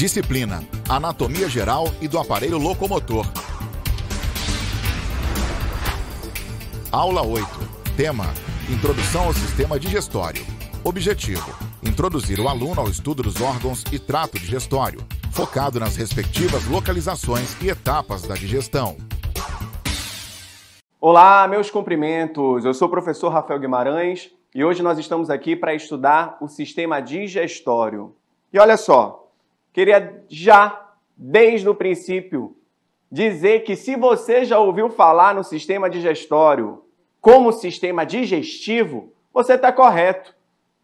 Disciplina: Anatomia Geral e do Aparelho Locomotor. Aula 8. Tema: Introdução ao Sistema Digestório. Objetivo: introduzir o aluno ao estudo dos órgãos e trato digestório, focado nas respectivas localizações e etapas da digestão. Olá, meus cumprimentos. Eu sou o professor Rafael Guimarães e hoje nós estamos aqui para estudar o sistema digestório. E olha só, queria já, desde o princípio, dizer que se você já ouviu falar no sistema digestório como sistema digestivo, você está correto.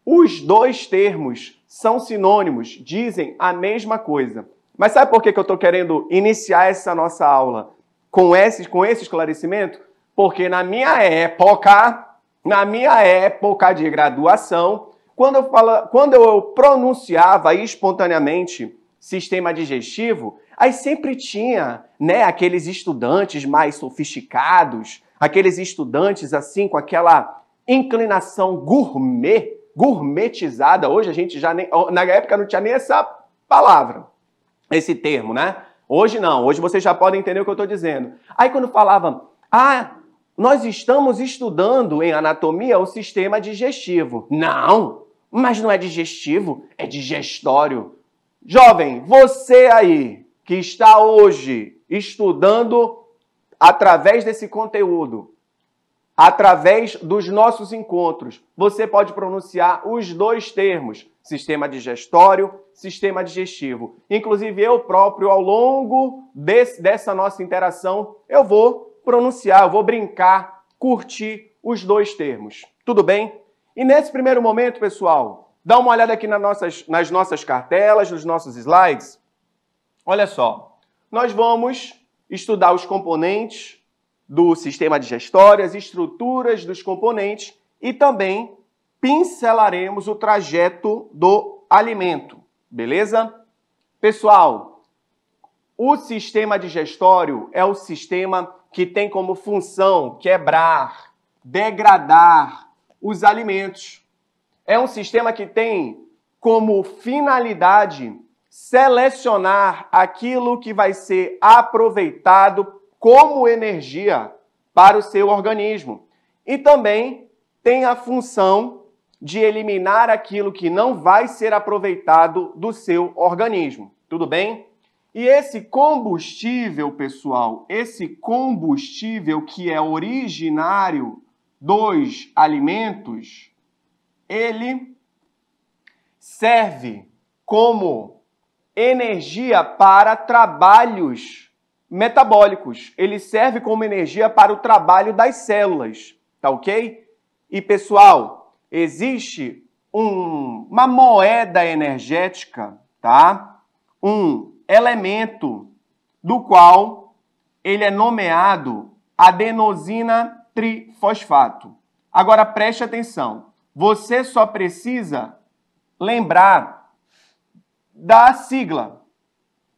Os dois termos são sinônimos, dizem a mesma coisa. Mas sabe por que eu estou querendo iniciar essa nossa aula com esse esclarecimento? Porque na minha época de graduação, quando eu pronunciava espontaneamente sistema digestivo, aí sempre tinha, aqueles estudantes mais sofisticados, aqueles estudantes assim com aquela inclinação gourmetizada. Hoje a gente já nem, na época não tinha nem essa palavra, esse termo, né? Hoje não, hoje vocês já podem entender o que eu estou dizendo. Aí quando falavam, nós estamos estudando em anatomia o sistema digestivo. Não, mas não é digestivo, é digestório. Jovem, você aí que está hoje estudando através desse conteúdo, através dos nossos encontros, você pode pronunciar os dois termos, sistema digestório, sistema digestivo. Inclusive eu próprio, ao longo dessa nossa interação, eu vou pronunciar, eu vou brincar, curtir os dois termos. Tudo bem? E nesse primeiro momento, pessoal, dá uma olhada aqui nas nossas cartelas, nos nossos slides. Olha só, nós vamos estudar os componentes do sistema digestório, as estruturas dos componentes e também pincelaremos o trajeto do alimento, beleza? Pessoal, o sistema digestório é o sistema que tem como função quebrar, degradar os alimentos. É um sistema que tem como finalidade selecionar aquilo que vai ser aproveitado como energia para o seu organismo. E também tem a função de eliminar aquilo que não vai ser aproveitado do seu organismo. Tudo bem? E esse combustível, pessoal, esse combustível que é originário dos alimentos, ele serve como energia para trabalhos metabólicos. Ele serve como energia para o trabalho das células, tá ok? E, pessoal, existe uma moeda energética, tá? Um elemento do qual ele é nomeado adenosina trifosfato. Agora, preste atenção. Você só precisa lembrar da sigla,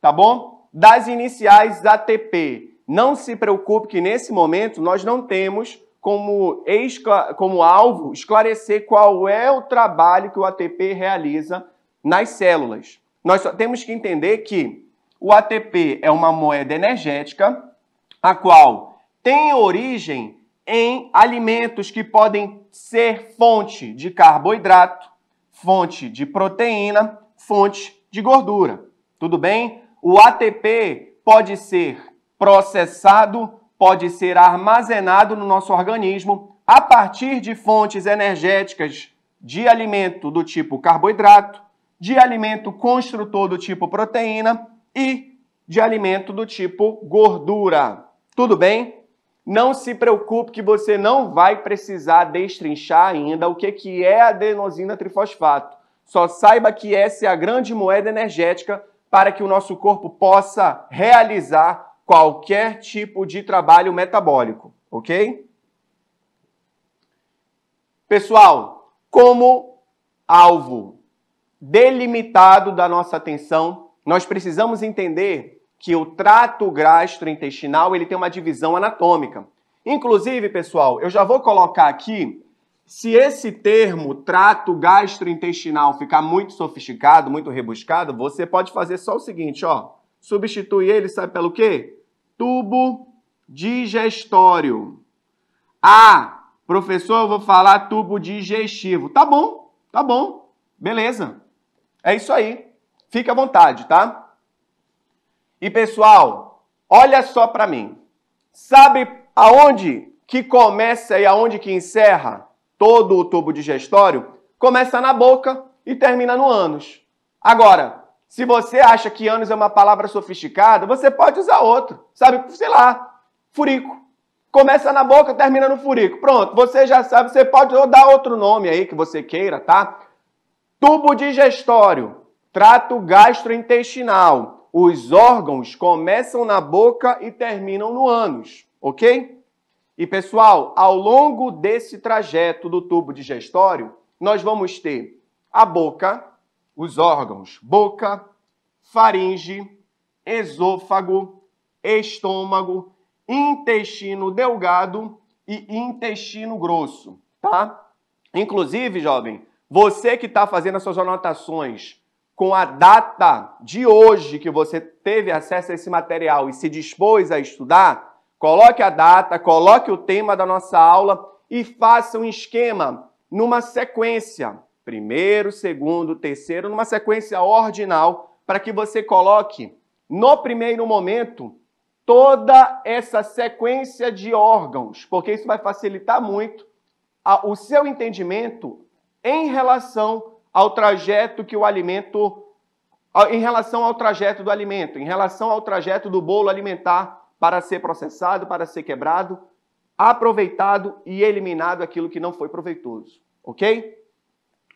tá bom? Das iniciais ATP. Não se preocupe que nesse momento nós não temos como alvo esclarecer qual é o trabalho que o ATP realiza nas células. Nós só temos que entender que o ATP é uma moeda energética, a qual tem origem em alimentos que podem ser fonte de carboidrato, fonte de proteína, fonte de gordura. Tudo bem? O ATP pode ser processado, pode ser armazenado no nosso organismo a partir de fontes energéticas de alimento do tipo carboidrato, de alimento construtor do tipo proteína e de alimento do tipo gordura. Tudo bem? Não se preocupe que você não vai precisar destrinchar ainda o que é adenosina trifosfato. Só saiba que essa é a grande moeda energética para que o nosso corpo possa realizar qualquer tipo de trabalho metabólico, ok? Pessoal, como alvo delimitado da nossa atenção, nós precisamos entender que o trato gastrointestinal ele tem uma divisão anatômica. Inclusive, pessoal, eu já vou colocar aqui Se esse termo, trato gastrointestinal, ficar muito sofisticado, muito rebuscado, você pode fazer só o seguinte, ó. Substitui ele, sabe pelo quê? Tubo digestório. Ah, professor, eu vou falar tubo digestivo. Tá bom, beleza. É isso aí. Fique à vontade, tá? E, pessoal, olha só para mim. Sabe aonde que começa e aonde que encerra todo o tubo digestório? Começa na boca e termina no ânus. Agora, se você acha que ânus é uma palavra sofisticada, você pode usar outro. Sabe, sei lá, furico. Começa na boca, termina no furico. Pronto, você já sabe, você pode dar outro nome aí que você queira, tá? Tubo digestório, trato gastrointestinal. Os órgãos começam na boca e terminam no ânus, ok? E, pessoal, ao longo desse trajeto do tubo digestório, nós vamos ter a boca, os órgãos boca, faringe, esôfago, estômago, intestino delgado e intestino grosso, tá? Inclusive, jovem, você que está fazendo as suas anotações com a data de hoje que você teve acesso a esse material e se dispôs a estudar, coloque a data, coloque o tema da nossa aula e faça um esquema numa sequência, primeiro, segundo, terceiro, numa sequência ordinal, para que você coloque no primeiro momento toda essa sequência de órgãos, porque isso vai facilitar muito o seu entendimento em relação ao trajeto que o alimento, em relação ao trajeto do alimento, em relação ao trajeto do bolo alimentar para ser processado, para ser quebrado, aproveitado e eliminado aquilo que não foi proveitoso, ok?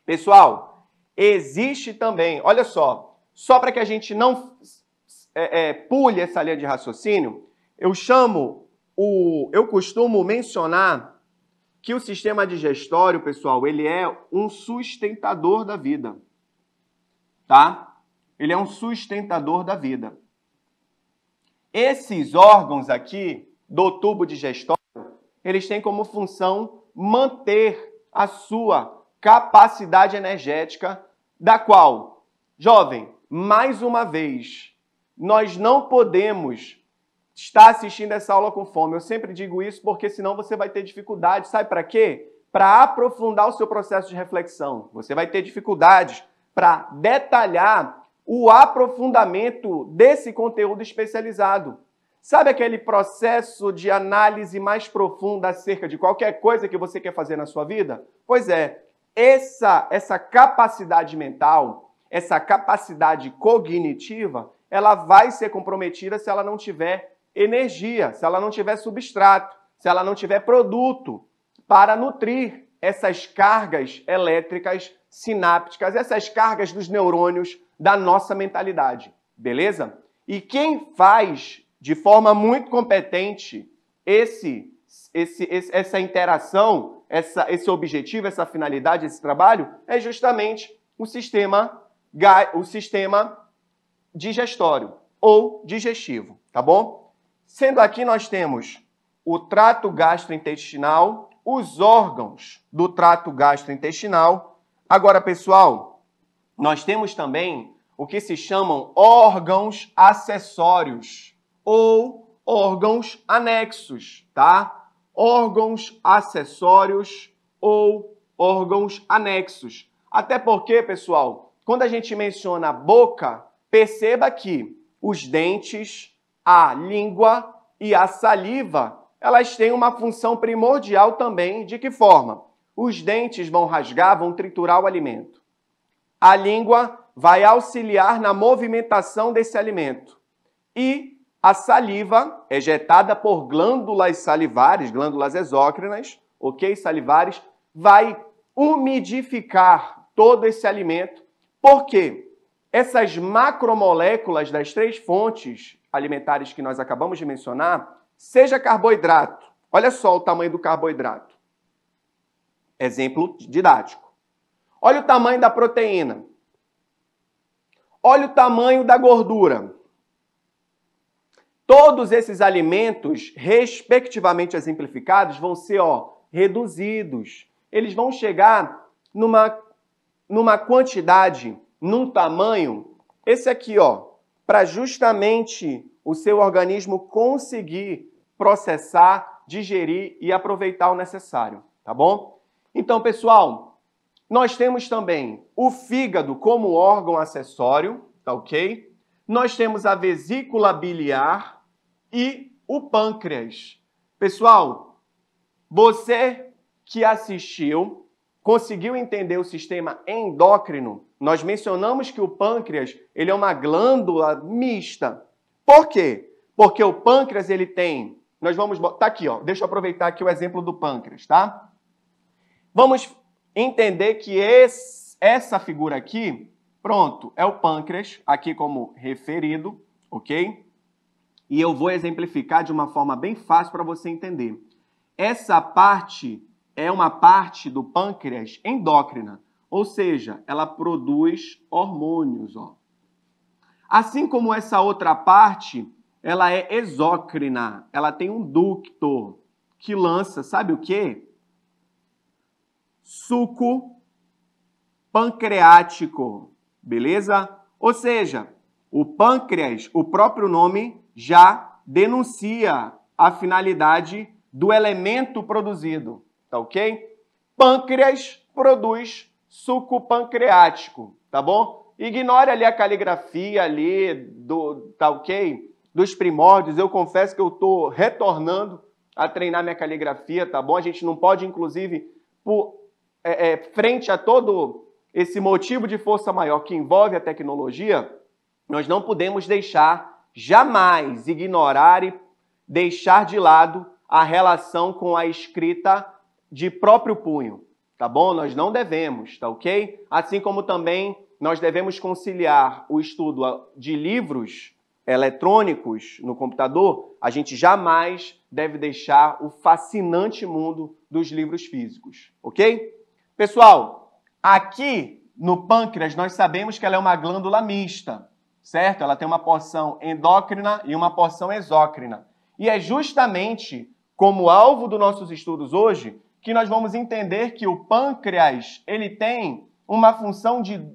Pessoal, existe também, olha só para que a gente não pule essa linha de raciocínio, eu costumo mencionar que o sistema digestório, pessoal, ele é um sustentador da vida, tá? Ele é um sustentador da vida. Esses órgãos aqui do tubo digestório, eles têm como função manter a sua capacidade energética, da qual, jovem, mais uma vez, nós não podemos estar assistindo essa aula com fome. Eu sempre digo isso porque senão você vai ter dificuldade. Sabe para quê? Para aprofundar o seu processo de reflexão. Você vai ter dificuldades para detalhar o aprofundamento desse conteúdo especializado. Sabe aquele processo de análise mais profunda acerca de qualquer coisa que você quer fazer na sua vida? Pois é, essa capacidade mental, essa capacidade cognitiva, ela vai ser comprometida se ela não tiver energia, se ela não tiver substrato, se ela não tiver produto para nutrir essas cargas elétricas sinápticas, essas cargas dos neurônios da nossa mentalidade, beleza? E quem faz de forma muito competente essa interação, esse objetivo, essa finalidade, esse trabalho, é justamente o sistema digestório ou digestivo, tá bom? Sendo aqui nós temos o trato gastrointestinal, os órgãos do trato gastrointestinal. Agora, pessoal, nós temos também o que se chamam órgãos acessórios ou órgãos anexos, tá? Órgãos acessórios ou órgãos anexos. Até porque, pessoal, quando a gente menciona a boca, perceba que os dentes, a língua e a saliva, elas têm uma função primordial também. De que forma? Os dentes vão rasgar, vão triturar o alimento. A língua vai auxiliar na movimentação desse alimento. E a saliva, ejetada por glândulas salivares, glândulas exócrinas, ok? Salivares, vai umidificar todo esse alimento. Por quê? Essas macromoléculas das três fontes alimentares que nós acabamos de mencionar, seja carboidrato, olha só o tamanho do carboidrato. Exemplo didático. Olha o tamanho da proteína. Olha o tamanho da gordura. Todos esses alimentos, respectivamente exemplificados, vão ser reduzidos. eles vão chegar numa quantidade, num tamanho, esse aqui, ó, para justamente o seu organismo conseguir processar, digerir e aproveitar o necessário, tá bom? Então, pessoal, nós temos também o fígado como órgão acessório, tá ok? Nós temos a vesícula biliar e o pâncreas. Pessoal, você que assistiu, conseguiu entender o sistema endócrino? Nós mencionamos que o pâncreas, ele é uma glândula mista. Por quê? Porque o pâncreas, ele tem... Nós vamos... Tá aqui, ó. Deixa eu aproveitar aqui o exemplo do pâncreas, tá? Vamos entender que essa figura aqui, pronto, é o pâncreas, aqui como referido, ok? E eu vou exemplificar de uma forma bem fácil para você entender. Essa parte é uma parte do pâncreas endócrina, ou seja, ela produz hormônios, ó. Assim como essa outra parte, ela é exócrina, ela tem um ducto que lança, sabe o quê? Suco pancreático, beleza? Ou seja, o pâncreas, o próprio nome já denuncia a finalidade do elemento produzido, tá ok? Pâncreas produz suco pancreático, tá bom? Ignore ali a caligrafia ali, tá ok? Dos primórdios, eu confesso que eu tô retornando a treinar minha caligrafia, tá bom? A gente não pode, inclusive, frente a todo esse motivo de força maior que envolve a tecnologia, nós não podemos deixar, jamais ignorar e deixar de lado a relação com a escrita de próprio punho, tá bom? Nós não devemos, tá ok? Assim como também nós devemos conciliar o estudo de livros eletrônicos no computador, a gente jamais deve deixar o fascinante mundo dos livros físicos, ok? Pessoal, aqui no pâncreas nós sabemos que ela é uma glândula mista, certo? Ela tem uma porção endócrina e uma porção exócrina. E é justamente como alvo dos nossos estudos hoje que nós vamos entender que o pâncreas, ele tem uma função de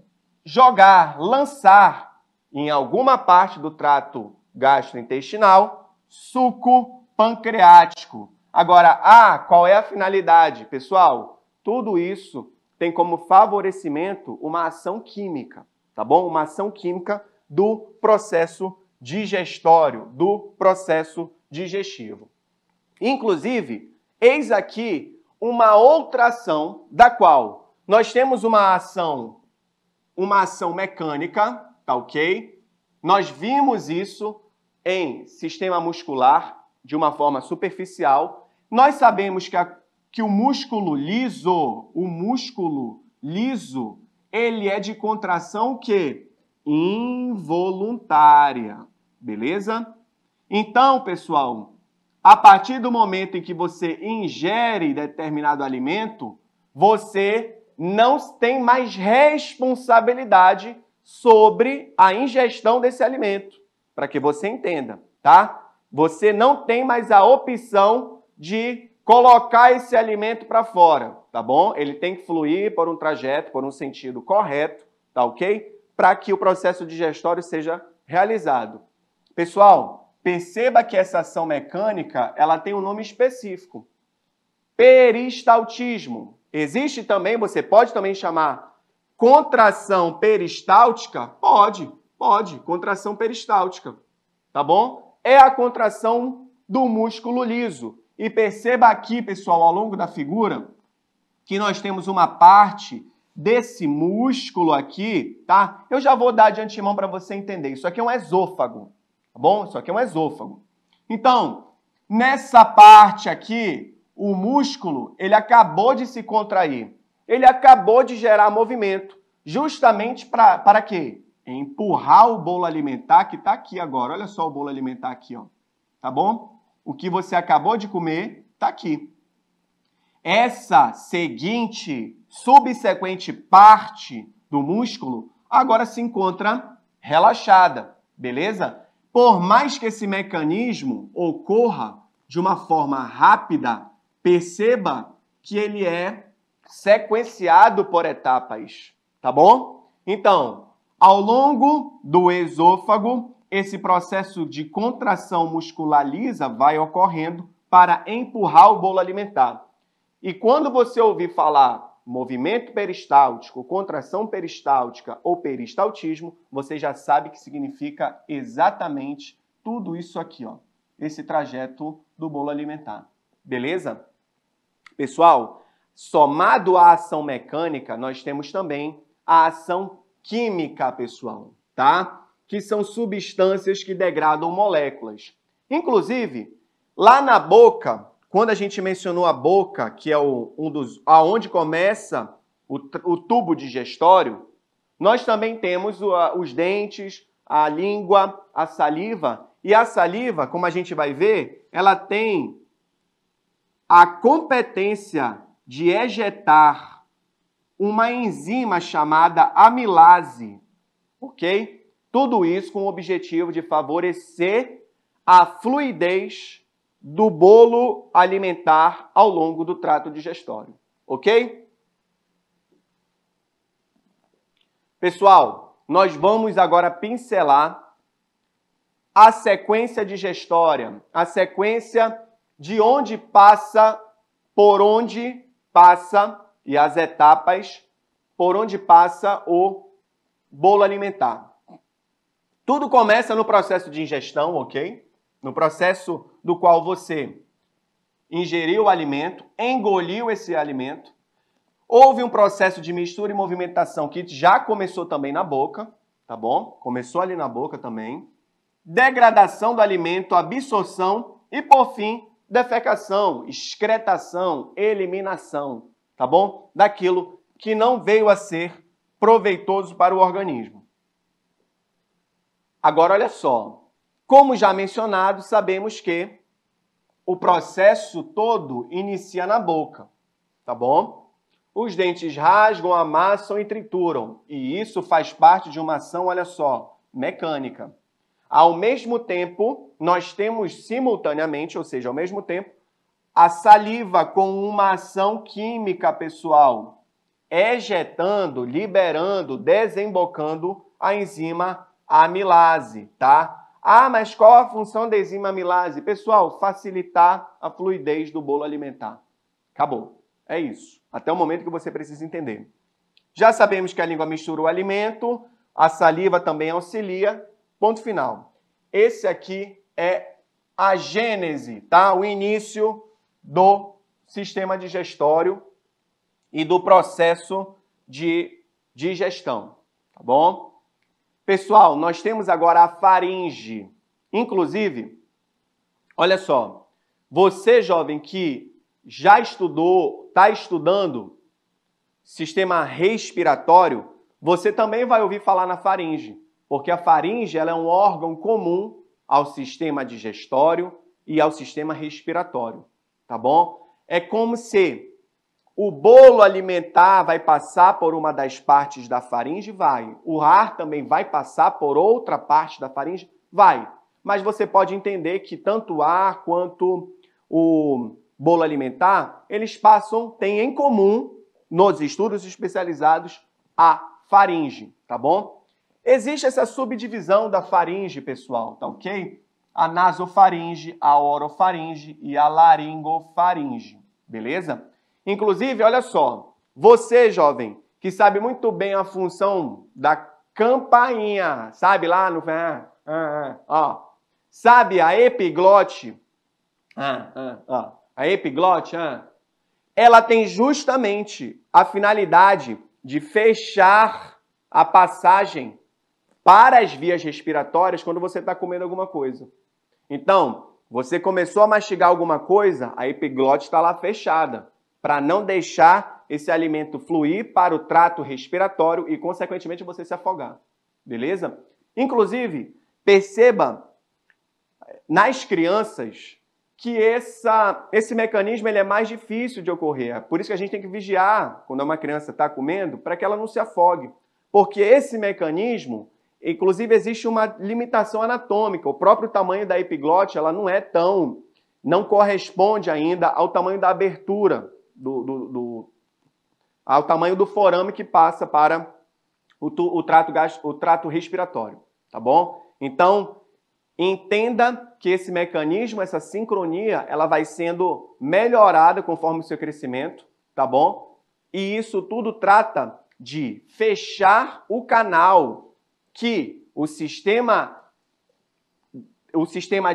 jogar, lançar em alguma parte do trato gastrointestinal suco pancreático. Agora, qual é a finalidade? Pessoal, tudo isso tem como favorecimento uma ação química, tá bom? Uma ação química do processo digestório, do processo digestivo. Inclusive, eis aqui uma outra ação da qual nós temos uma ação mecânica, tá ok? Nós vimos isso em sistema muscular de uma forma superficial. Nós sabemos que o músculo liso, ele é de contração que involuntária, beleza? Então, pessoal, a partir do momento em que você ingere determinado alimento, você não tem mais responsabilidade sobre a ingestão desse alimento, para que você entenda, tá? Você não tem mais a opção de colocar esse alimento para fora, tá bom? Ele tem que fluir por um trajeto, por um sentido correto, tá ok? Para que o processo digestório seja realizado. Pessoal, perceba que essa ação mecânica, ela tem um nome específico. Peristaltismo. Existe também, você pode também chamar contração peristáltica? Pode, contração peristáltica, tá bom? É a contração do músculo liso. E perceba aqui, pessoal, ao longo da figura, que nós temos uma parte desse músculo aqui, tá? Eu já vou dar de antemão para você entender. Isso aqui é um esôfago, tá bom? Isso aqui é um esôfago. Então, nessa parte aqui, o músculo, ele acabou de se contrair. Ele acabou de gerar movimento. Justamente para quê? Empurrar o bolo alimentar que está aqui agora. Olha só o bolo alimentar aqui, ó. Tá bom? O que você acabou de comer está aqui. Essa subsequente parte do músculo agora se encontra relaxada, beleza? Por mais que esse mecanismo ocorra de uma forma rápida, perceba que ele é sequenciado por etapas, tá bom? Então, ao longo do esôfago, esse processo de contração muscular lisa vai ocorrendo para empurrar o bolo alimentar. E quando você ouvir falar movimento peristáltico, contração peristáltica ou peristaltismo, você já sabe que significa exatamente tudo isso aqui, ó, esse trajeto do bolo alimentar. Beleza? Pessoal, somado à ação mecânica, nós temos também a ação química, pessoal, tá? Que são substâncias que degradam moléculas. Inclusive, lá na boca, quando a gente mencionou a boca, que é aonde começa o tubo digestório, nós também temos os dentes, a língua, a saliva. E a saliva, como a gente vai ver, ela tem a competência de ejetar uma enzima chamada amilase, ok? Tudo isso com o objetivo de favorecer a fluidez do bolo alimentar ao longo do trato digestório, ok? Pessoal, nós vamos agora pincelar a sequência digestória, a sequência de onde passa, por onde passa e as etapas por onde passa o bolo alimentar. Tudo começa no processo de ingestão, ok? No processo do qual você ingeriu o alimento, engoliu esse alimento. Houve um processo de mistura e movimentação que já começou também na boca, tá bom? Começou ali na boca também. Degradação do alimento, absorção e, por fim, defecação, excretação, eliminação, tá bom? Daquilo que não veio a ser proveitoso para o organismo. Agora, olha só. Como já mencionado, sabemos que o processo todo inicia na boca, tá bom? Os dentes rasgam, amassam e trituram. E isso faz parte de uma ação, olha só, mecânica. Ao mesmo tempo, nós temos simultaneamente, ou seja, ao mesmo tempo, a saliva com uma ação química, pessoal, ejetando, liberando, desembocando a enzima amilase, tá? Ah, mas qual a função da enzima amilase? Pessoal, facilitar a fluidez do bolo alimentar. Acabou. É isso. Até o momento que você precisa entender. Já sabemos que a língua mistura o alimento, a saliva também auxilia. Ponto final. Esse aqui é a gênese, tá? O início do sistema digestório e do processo de digestão, tá bom? Pessoal, nós temos agora a faringe. Inclusive, olha só, você, jovem, que já estudou, está estudando sistema respiratório, você também vai ouvir falar na faringe, porque a faringe ela é um órgão comum ao sistema digestório e ao sistema respiratório, tá bom? É como se o bolo alimentar vai passar por uma das partes da faringe? Vai. O ar também vai passar por outra parte da faringe? Vai. Mas você pode entender que tanto o ar quanto o bolo alimentar, eles têm em comum, nos estudos especializados, a faringe, tá bom? Existe essa subdivisão da faringe, pessoal, tá ok? A nasofaringe, a orofaringe e a laringofaringe, beleza? Inclusive, olha só, você, jovem, que sabe muito bem a função da campainha, sabe lá no... ó, sabe a epiglote? A epiglote, ela tem justamente a finalidade de fechar a passagem para as vias respiratórias quando você está comendo alguma coisa. Então, você começou a mastigar alguma coisa, a epiglote está lá fechada, para não deixar esse alimento fluir para o trato respiratório e, consequentemente, você se afogar. Beleza? Inclusive, perceba nas crianças que esse mecanismo ele é mais difícil de ocorrer. Por isso que a gente tem que vigiar quando uma criança está comendo para que ela não se afogue. Porque esse mecanismo, inclusive, existe uma limitação anatômica. O próprio tamanho da epiglote ela não corresponde ainda ao tamanho da abertura ao tamanho do forame que passa para o trato respiratório, tá bom? Então, entenda que esse mecanismo, essa sincronia, ela vai sendo melhorada conforme o seu crescimento, tá bom? E isso tudo trata de fechar o canal que o sistema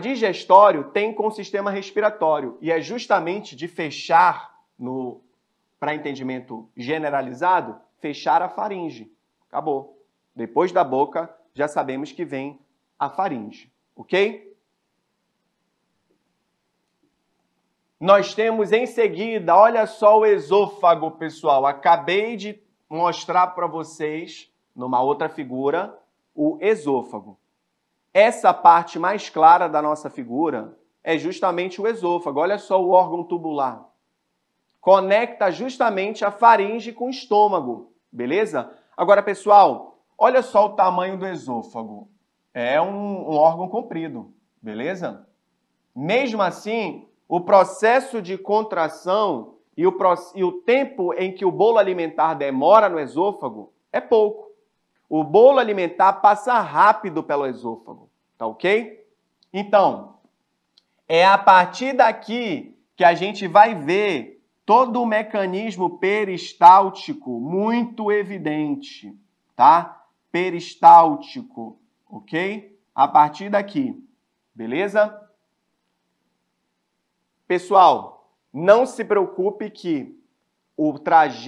digestório tem com o sistema respiratório. E é justamente de fechar, para entendimento generalizado, fechar a faringe. Acabou. Depois da boca, já sabemos que vem a faringe. Ok? Nós temos em seguida, olha só o esôfago, pessoal. Acabei de mostrar para vocês, numa outra figura, o esôfago. Essa parte mais clara da nossa figura é justamente o esôfago. Olha só o órgão tubular. Conecta justamente a faringe com o estômago, beleza? Agora, pessoal, olha só o tamanho do esôfago. É um órgão comprido, beleza? Mesmo assim, o processo de contração e o tempo em que o bolo alimentar demora no esôfago é pouco. O bolo alimentar passa rápido pelo esôfago, tá ok? Então, é a partir daqui que a gente vai ver todo o mecanismo peristáltico muito evidente, tá? Peristáltico, ok? A partir daqui, beleza? Pessoal, não se preocupe que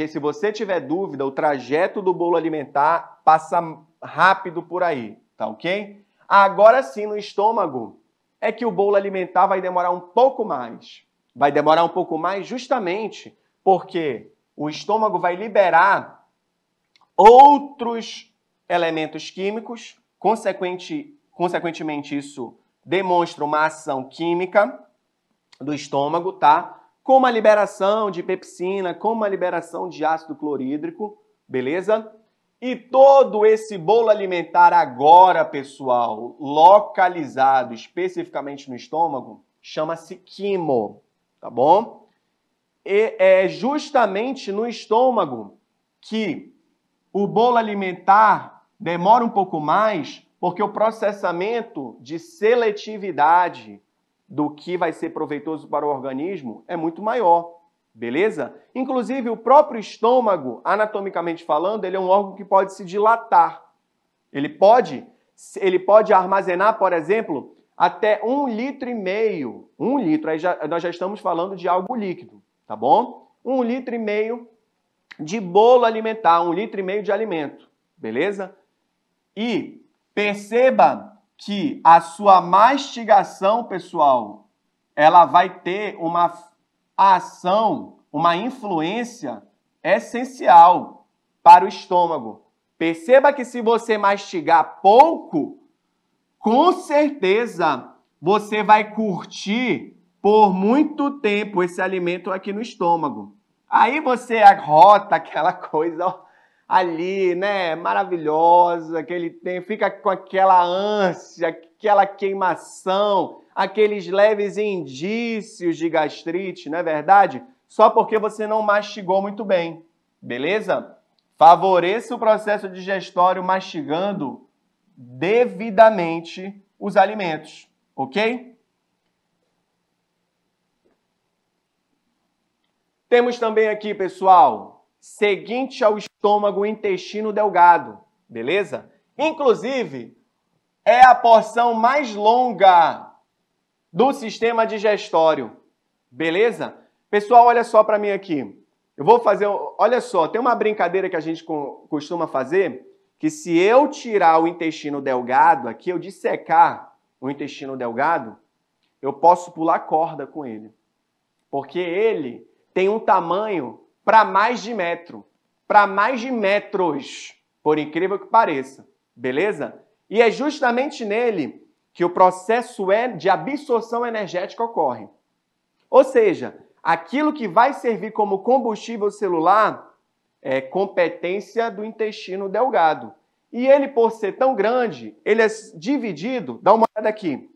se você tiver dúvida, o trajeto do bolo alimentar passa rápido por aí, tá ok? Agora sim, no estômago, é que o bolo alimentar vai demorar um pouco mais. Vai demorar um pouco mais justamente porque o estômago vai liberar outros elementos químicos, consequentemente isso demonstra uma ação química do estômago, tá? Como a liberação de pepsina, como a liberação de ácido clorídrico, beleza? E todo esse bolo alimentar agora, pessoal, localizado especificamente no estômago, chama-se quimo, tá bom? E é justamente no estômago que o bolo alimentar demora um pouco mais, porque o processamento de seletividade do que vai ser proveitoso para o organismo é muito maior, beleza? Inclusive, o próprio estômago, anatomicamente falando, ele é um órgão que pode se dilatar. Ele pode armazenar, por exemplo, até 1,5 litro. 1 litro, nós já estamos falando de algo líquido, tá bom? 1,5 litro de bolo alimentar, 1,5 litro de alimento, beleza? E perceba que a sua mastigação, pessoal, ela vai ter uma ação, uma influência essencial para o estômago. Perceba que se você mastigar pouco, com certeza você vai curtir por muito tempo esse alimento aqui no estômago. Aí você arrota aquela coisa, ó, ali, né, maravilhosa, aquele tempo, fica com aquela ânsia, aquela queimação, aqueles leves indícios de gastrite, não é verdade? Só porque você não mastigou muito bem, beleza? Favoreça o processo digestório mastigando devidamente os alimentos, ok? Temos também aqui, pessoal, seguinte ao estômago, o intestino delgado, beleza? Inclusive, é a porção mais longa do sistema digestório, beleza? Pessoal, olha só para mim aqui. Eu vou fazer, olha só, tem uma brincadeira que a gente costuma fazer, que se eu tirar o intestino delgado aqui, eu dissecar o intestino delgado, eu posso pular corda com ele. Porque ele tem um tamanho para mais de metro, para mais de metros, por incrível que pareça, beleza? E é justamente nele que o processo de absorção energética ocorre. Ou seja, aquilo que vai servir como combustível celular é competência do intestino delgado. E ele, por ser tão grande, ele é dividido, dá uma olhada aqui,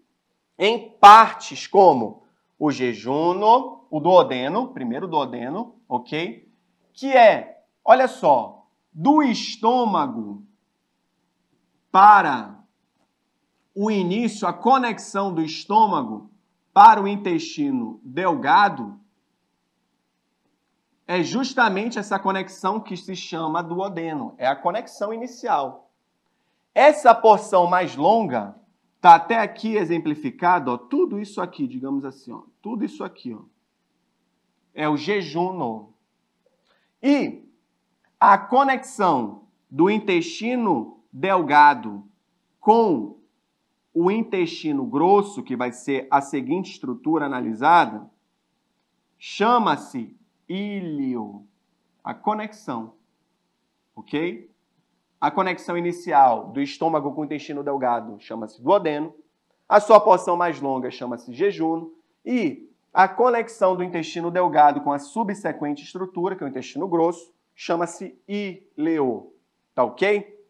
em partes como o jejuno, o duodeno, primeiro duodeno, ok? Que é Olha só, do estômago para o início, a conexão do estômago para o intestino delgado é justamente essa conexão que se chama duodeno. É a conexão inicial. Essa porção mais longa está até aqui exemplificado, ó, tudo isso aqui, digamos assim, ó, tudo isso aqui, ó, é o jejuno. E a conexão do intestino delgado com o intestino grosso, que vai ser a seguinte estrutura analisada, chama-se íleo. A conexão, ok? A conexão inicial do estômago com o intestino delgado chama-se duodeno. A sua porção mais longa chama-se jejuno. E a conexão do intestino delgado com a subsequente estrutura, que é o intestino grosso, chama-se íleo. Tá ok?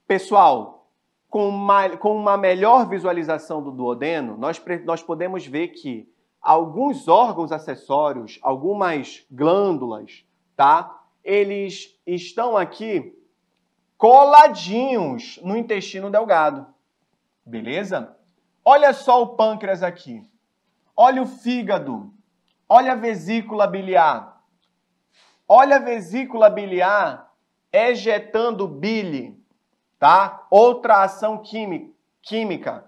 Pessoal, com uma melhor visualização do duodeno, nós podemos ver que alguns órgãos acessórios, algumas glândulas, tá? Eles estão aqui coladinhos no intestino delgado. Beleza? Olha só o pâncreas aqui. Olha o fígado. Olha a vesícula biliar. Olha a vesícula biliar ejetando bile, tá? Outra ação química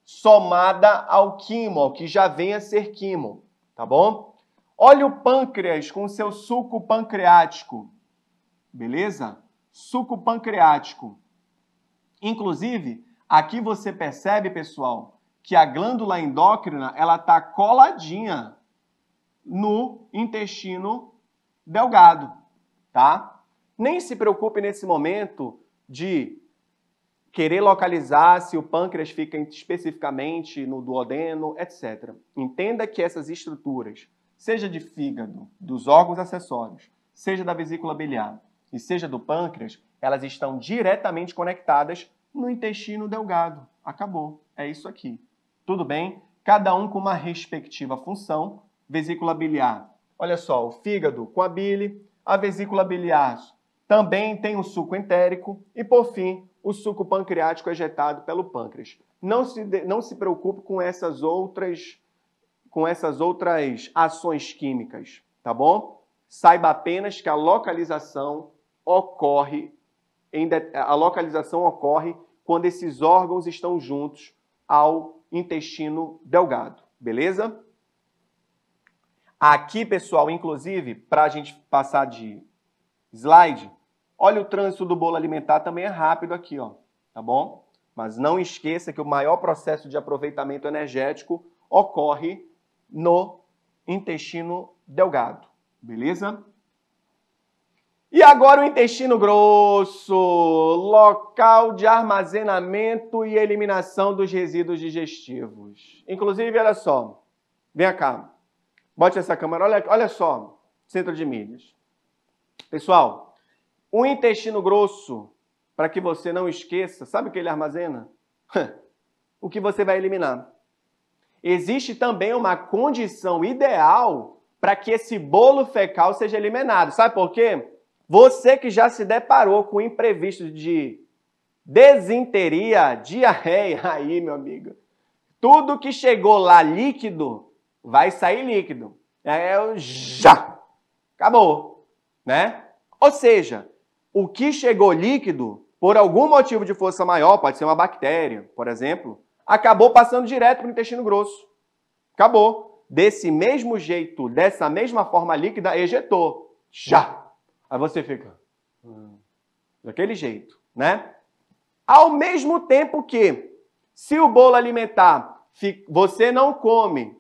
somada ao quimo, ao que já vem a ser quimo, tá bom? Olha o pâncreas com o seu suco pancreático, beleza? Suco pancreático. Inclusive, aqui você percebe, pessoal, que a glândula endócrina, ela tá coladinha no intestino delgado, tá? Nem se preocupe nesse momento de querer localizar se o pâncreas fica especificamente no duodeno, etc. Entenda que essas estruturas, seja de fígado, dos órgãos acessórios, seja da vesícula biliar e seja do pâncreas, elas estão diretamente conectadas no intestino delgado. Acabou. É isso aqui. Tudo bem? Cada um com uma respectiva função. Vesícula biliar. Olha só, o fígado com a bile, a vesícula biliar também tem o suco entérico e, por fim, o suco pancreático ejetado pelo pâncreas. Não se preocupe com essas outras ações químicas, tá bom? Saiba apenas que a localização ocorre quando esses órgãos estão juntos ao intestino delgado, beleza? Aqui, pessoal, inclusive, para a gente passar de slide, olha o trânsito do bolo alimentar, também é rápido aqui, ó, tá bom? Mas não esqueça que o maior processo de aproveitamento energético ocorre no intestino delgado, beleza? E agora o intestino grosso, local de armazenamento e eliminação dos resíduos digestivos. Inclusive, olha só, vem cá, bote essa câmera, olha só, centro de milhas. Pessoal, o intestino grosso, para que você não esqueça, sabe o que ele armazena? O que você vai eliminar. Existe também uma condição ideal para que esse bolo fecal seja eliminado. Sabe por quê? Você que já se deparou com imprevistos de desinteria, diarreia, aí, meu amigo, tudo que chegou lá líquido, vai sair líquido. Já! Acabou, né? Ou seja, o que chegou líquido, por algum motivo de força maior, pode ser uma bactéria, por exemplo, acabou passando direto para o intestino grosso. Acabou. Desse mesmo jeito, dessa mesma forma líquida, ejetou. Já! Aí você fica... daquele jeito, né? Ao mesmo tempo que, se o bolo alimentar você não come,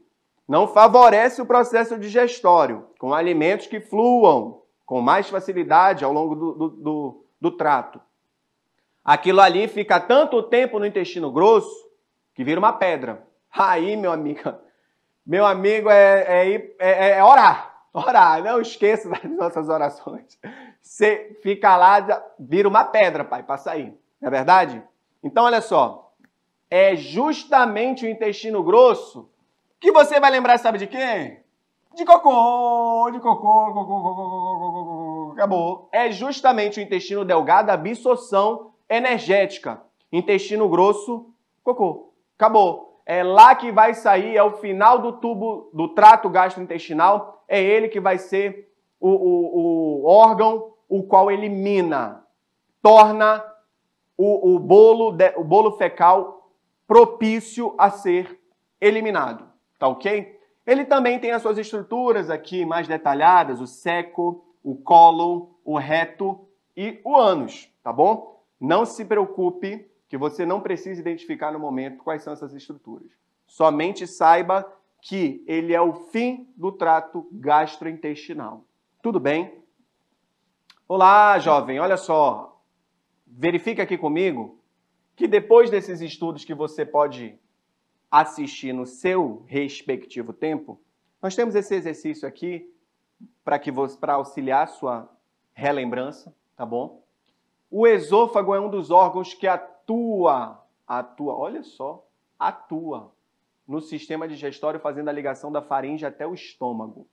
não favorece o processo digestório, com alimentos que fluam com mais facilidade ao longo do trato. Aquilo ali fica tanto tempo no intestino grosso que vira uma pedra. Aí, meu amigo é orar. Orar, não esqueça das nossas orações. Você fica lá, vira uma pedra, pai, para sair. Não é verdade? Então, olha só. É justamente o intestino grosso Que você vai lembrar, sabe de quê? De cocô, cocô. Acabou. É justamente o intestino delgado, a absorção energética. Intestino grosso, cocô. Acabou. É lá que vai sair, é o final do tubo, do trato gastrointestinal, é ele que vai ser o órgão o qual elimina, torna o bolo fecal propício a ser eliminado. Tá ok? Ele também tem as suas estruturas aqui mais detalhadas, o seco, o cólon, o reto e o ânus, tá bom? Não se preocupe que você não precisa identificar no momento quais são essas estruturas. Somente saiba que ele é o fim do trato gastrointestinal. Tudo bem? Olá, jovem, olha só. Verifica aqui comigo que depois desses estudos que você pode assistir no seu respectivo tempo, nós temos esse exercício aqui para auxiliar a sua relembrança, tá bom? O esôfago é um dos órgãos que atua no sistema digestório, fazendo a ligação da faringe até o estômago.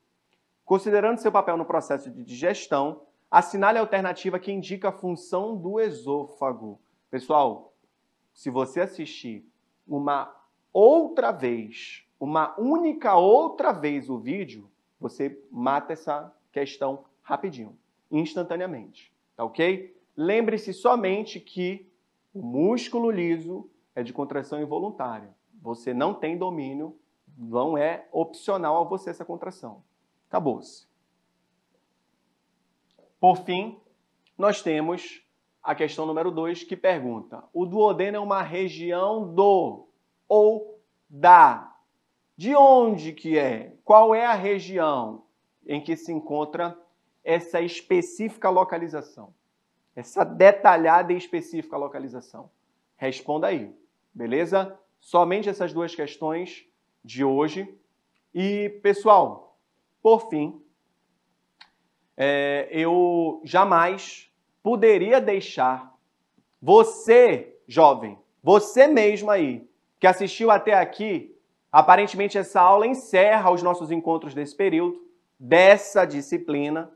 Considerando seu papel no processo de digestão, assinale a alternativa que indica a função do esôfago. Pessoal, se você assistir uma única outra vez o vídeo, você mata essa questão rapidinho, instantaneamente, tá ok? Lembre-se somente que o músculo liso é de contração involuntária. Você não tem domínio, não é opcional a você essa contração. Acabou-se. Por fim, nós temos a questão número 2, que pergunta: o duodeno é uma região do ou da? De onde que é? Qual é a região em que se encontra essa específica localização? Essa detalhada e específica localização? Responda aí, beleza? Somente essas duas questões de hoje. E, pessoal, por fim, eu jamais poderia deixar você, jovem, você mesmo aí, que assistiu até aqui, aparentemente essa aula encerra os nossos encontros desse período, dessa disciplina,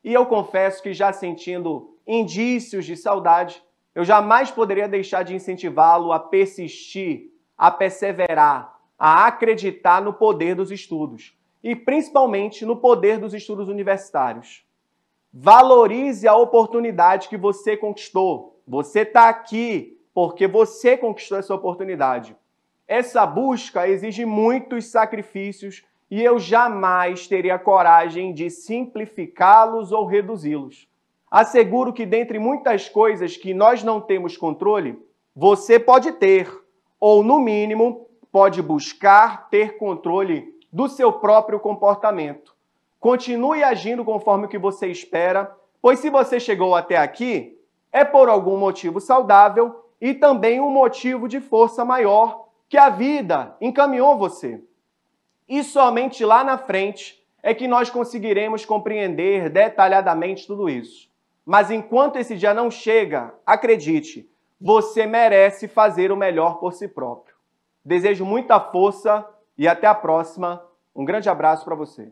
e eu confesso que já sentindo indícios de saudade, eu jamais poderia deixar de incentivá-lo a persistir, a perseverar, a acreditar no poder dos estudos, e principalmente no poder dos estudos universitários. Valorize a oportunidade que você conquistou. Você está aqui porque você conquistou essa oportunidade. Essa busca exige muitos sacrifícios e eu jamais teria coragem de simplificá-los ou reduzi-los. Asseguro que dentre muitas coisas que nós não temos controle, você pode ter, ou no mínimo, pode buscar ter controle do seu próprio comportamento. Continue agindo conforme o que você espera, pois se você chegou até aqui, é por algum motivo saudável e também um motivo de força maior que a vida encaminhou você. E somente lá na frente é que nós conseguiremos compreender detalhadamente tudo isso. Mas enquanto esse dia não chega, acredite, você merece fazer o melhor por si próprio. Desejo muita força e até a próxima. Um grande abraço para você.